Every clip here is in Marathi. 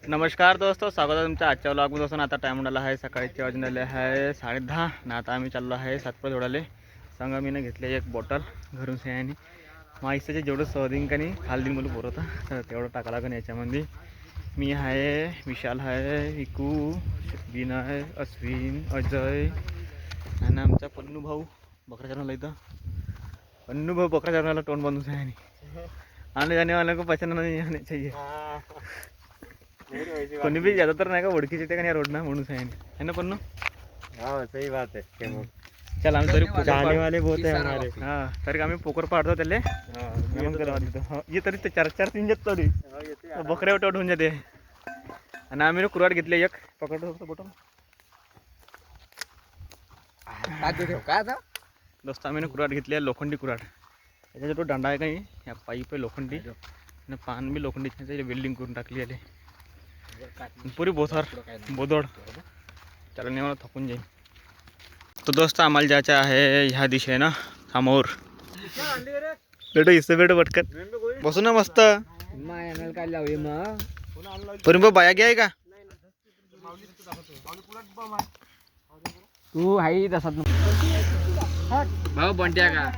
नमस्कार दोस्तों, स्वागत आहे तुमच्या आजच्या व्लॉगमध्ये. असून आता टाइम झाला आहे सकाळचे, वाजून आले आहे 10:30 ना. आता आम्ही चाललो आहे सातपूर जोडाले. संग मीनं घेतले एक बॉटल घरून आणि माईसाचे जेवढं सॉदिंग आणि खालदीन बोलू बोर होता तर तेवढं टाका लागेल याच्यामध्ये. मी आहे, विशाल आहे, इकू, विनय, अश्विन, अजय आणि आमचा पन्नू भाऊ बकरा चरणाला. इथं पन्नू भाऊ बकरा चरणाला तोंड बांधून आहे आणि आने जाने वाले को पहचानना नहीं आने चाहिए. कोणी भी ज्यादातर नाही का ओळखीचे ते का रोड ना म्हणून आहे ना पन्नू. हाँ सही बात है. चल आम्ही तरी जाने वाले बहुत है हमारे. हां तरी आम्ही पोकर पाडतो त्याले. ये तरी ते 4-4 3 जात तरी बकऱ्या उठवून होऊन जाते. आणि आम्ही कुराड घेतले एक पकडतो बोटो काय आता दोस्त. आम्ही कुराड घेतली लोखंडी कुराड. त्याचा जो दांडा आहे काही या पाईप आहे लोखंडी आणि पान बी लोखंडी वेल्डिंग करून टाकली आले पुरी बोथर बोदोड. त्याला नाही मला थकून जाईल. तो दोस्त आम्हाला जायचं आहे ह्या दिशेनं समोर. बेटो इससे बेटो पटकन बसू ना मस्त. काय लावले मग पण बाया घ्याय का तू हाई तसा भाऊ बंट्या का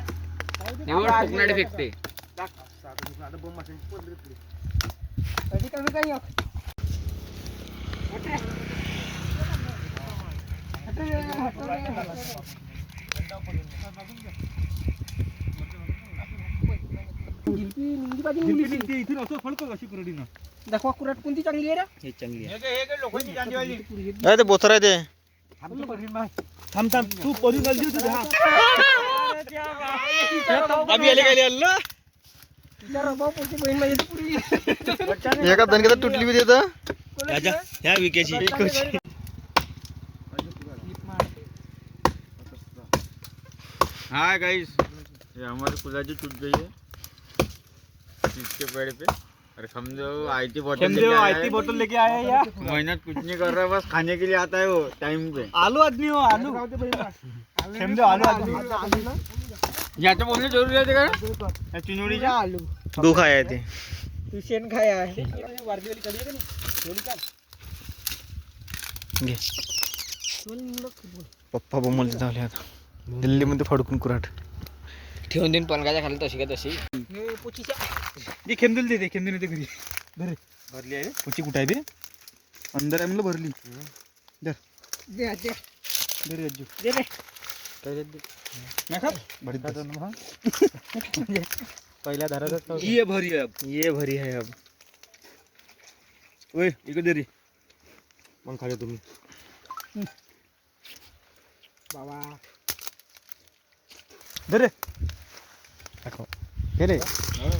निवड कोकणाडे फेकते. दाखवा कुराट कोणती चांगली आहे रे? हे चांगली आहे. ते बोथर आहे ते. थांब थांब तू परी गलती होती. अभी आले काय आलं एका दणक्यात तुटली बी देत ह्या विकेची. हाँ गाइस, ये हमारे पुजाजी टूट गई है इसके पेड़ पे. और समझो आईटी बोतल लेके आया है यार. मेहनत कुछ नहीं कर रहा है, बस खाने के लिए आता है वो टाइम पे. आलू आदमी हो आलू. समझो आलू आदमी. यहाँ तो बोलने जरूरी है का चिनोड़ी जा आलू दुख आहे ते. तू शेण खाय आहे. वारदीवाली कधी आहे का घे पप्पा बोंबल झाले आता दिल्लीमध्ये फडकून कुराट ठेवून देईन पनगाच्या खाली तशी का तशी. हे पोचीच्या दे खेमदिल दे खेमदिल दे घरी घरी भरली आहे पुची कुठं आहे बे अंदर आहे म्हणलं भरली. दे दे घरी अज्जू दे रे. नाही खा भरी पहिल्या धाराचा ये भरी है अब. ये भरी है अब. ओए इकडे दे रे मग खाले तुम्ही. बाबा दे रे दाखव हे रे.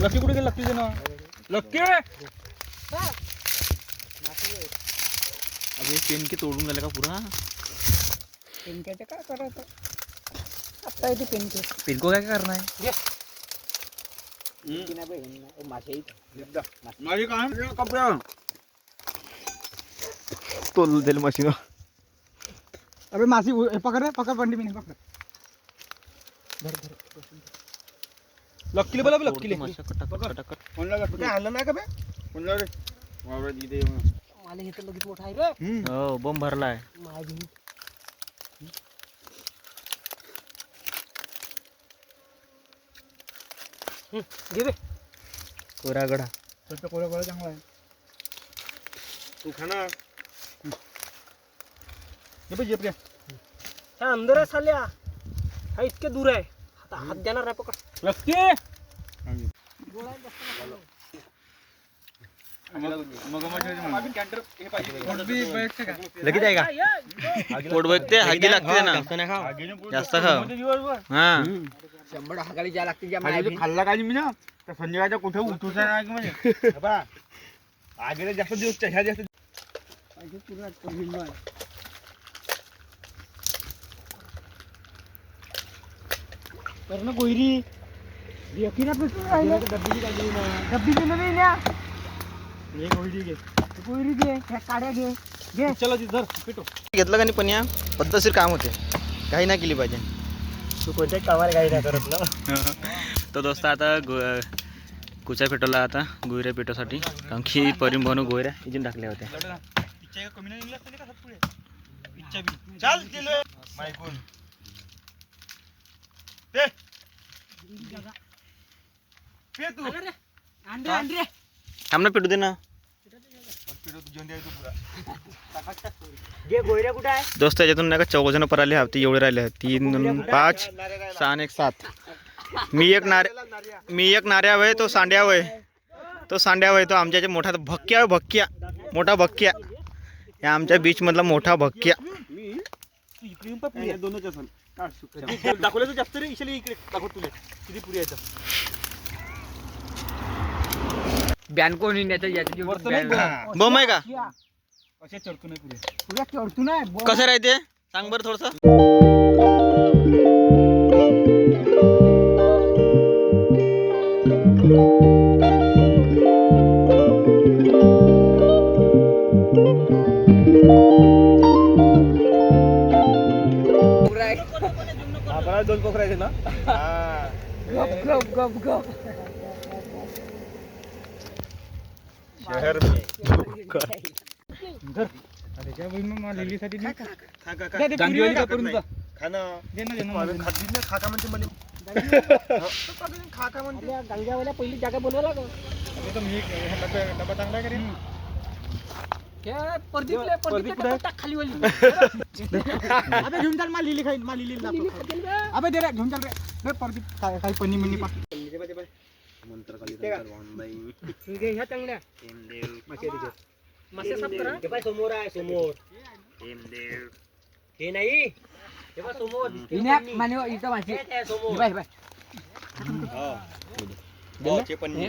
लक्की कुठे गेला? लक्की दे ना. लक्के अबे पेन की तोडून गेला का पुरा. पेनक्याचं काय करायचं आता येते पेनके. पेन को काय करणार आहे. माझी काम कपडे तोल दिल मशीन. अबे मासी पकड रे पकड बंडी मी नाही पकड. लक्कीले बोला लक्कीले. फोन लगा काय आलं नाही का बे. फोन लगा रे वावरात इथे मला हे तर लगेच मोठा आहे रे. हो बॉम्ब भरलाय. माझी घे रे. कोरागडा तुझं कोळा चांगला आहे. तू खाना ह्या अंदर साल्या हा इतके दूर आहे. आता हात देणार नाही पकड. लक्के लगेच आहे का पोट बघते हागी लागते ना जास्त खा. हा 100 हाकाली ज्या लागते खाल्ला काय मी ना तर संजयच्या कुठे उठूच नाही म्हणजे आगेला जास्त दिवस ह्या जास्त करणं गोयरी यकीनात बसून राहिलं. डब्बी दिलं नाही ना. गोयरी घे गोयरी घे ह्या काड्या घे घे. चला धर पिटो घेतलं का नाही पण या पद्धतशीर काम होते. काही नाही केली पाहिजे. तू कोणत्याही कामाला काही नाही करत ना. तो दोस्त आता कुचा पेटवला आता गुयऱ्या पेटवसाठी, कारण की परिंभवनं गोयऱ्या इजून टाकल्या होत्या. आमना पेटू दे ना दोस्त. याच्यातून नाही का 14 जण पर आले होते, एवढे राहिले 3 2 5 6 आणि 1 7. मी एक नार्या वय, तो सांड्या वय, तो आमच्या मोठा भक्क्या मोठा भक्क्या, या आमच्या बीच मधला मोठा भक्क्या. जास्त रे इकडे दाखव तुला किती पुरी आहेत. बॅन कोण बम आहे का? अशा चढतो नाही पुऱ्या चढतो नाही. कसं राहते सांग बरं थोडस. दोन पोखरायचे ना. गप गप गप गप शहर गांग्यावाल्या पहिली जागा बनवला का डबा चांगला करेन. खाली वाली अबे घेऊन चाल. लिली खाईन लिली अबे दे रे घेऊन चाल रे. प्रदीप काही पन्नी मन्नी मंत्र ह्या चांगल्या मासे साफ करा. हे पाय समोर आहे, समोर हे नाही, हे पाय समोर माने इथं मासे हे पाय बाय. दे पन्नी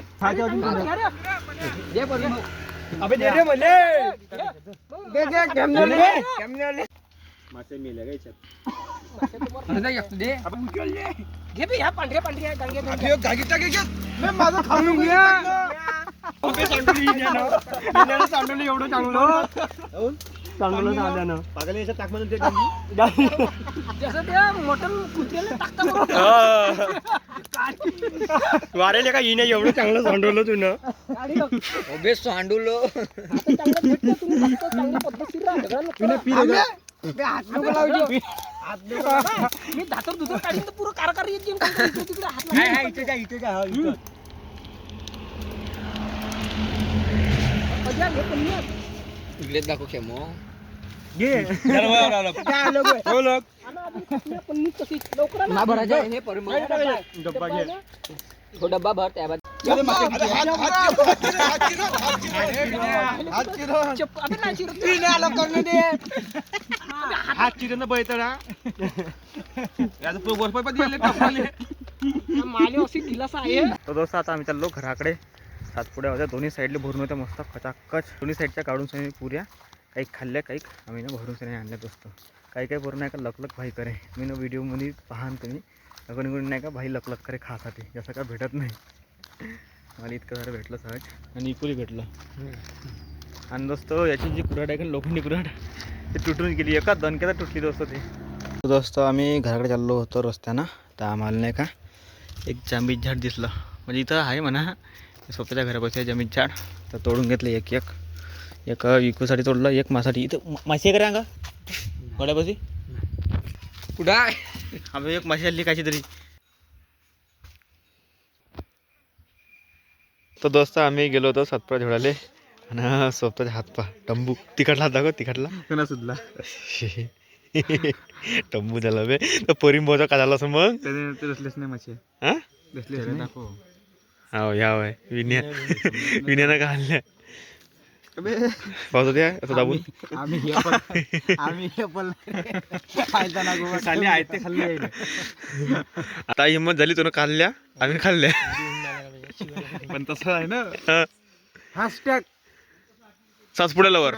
दे पन्नी. अबे दे रे मले दे दे कॅमने मासे मेले का याच्यात. मासे तर दे आपण उचलले. घे बे ह्या पांढऱ्या गांग्या गागी टाके घे. मी माझं खाऊन घ्या. अबे सांडली एवढं चांगलं साध्यानं पागल याच्यात टाक म्हणून ते गांगी जसं त्या मटन कुत्र्याला टाकता वारेले का हिने एवढं चांगलं सांडवलं तू ना. अबे सांडवलं मी धातर दुसरं काढून तर पुरं कारकार येत इकडे दाखव खेमो घे डब्बा भर त्या हात चिरण बैतडा तो दोस्त आता आम्ही चाललो घराकडे. सातपुड्या होत्या, दोन्ही साईडला भरून होत्या मस्त खचाखच. दोन्ही साईडच्या काढून सनी पुऱ्या काही खाल्ल्या, काही आम्ही ना भरून सनी आणल्या दोस्त. काही भरून नाही का लकलक भाई करे. मी ना व्हिडिओमध्ये पाहान तुम्ही कोणी नाही का भाई लकलक करे खासाठी, जसं का भेटत नाही. मला इतकं सारं भेटलं सहज आणि इकुली भेटलं. आणि दोस्त याची जी कुऱ्हाड आहे का लोखंडी कुऱ्हाड ते तुटून गेली, एका दणक्यात तुटली दोस्त ती. दोस्त आम्ही घराकडे चाललो होतो रस्त्यानं, तर आम्हाला नाही का एक जांभीत झाड दिसलं. म्हणजे इथं आहे म्हणा स्वतःच्या घरापाशी जांभीत झाड, तर तोडून घेतलं एक विकूसाठी तोडलं, एक मासाठी. इथं माशी करा का गड्यापाशी कुठं आहे आम्ही एक माशी आली कायची तरी. तर दोस्त आम्ही गेलो होतो सातपुडा झोडाले आणि स्वतःच्या हातपा टंबू तिखटला दाखव, तिखटला सुद्धा टंबू झाला बे. तर परिंबोचा का झाला असं मग रसलेच नाही मासे. हा दाखव हो ह्या वय विण्यानं का आणल्या पाहत होत्या असं दाबून. आता हिंमत झाली तो खाल्ल्या, आम्ही खाल्ल्या. पण तसं आहे ना. सातपुड्याला वर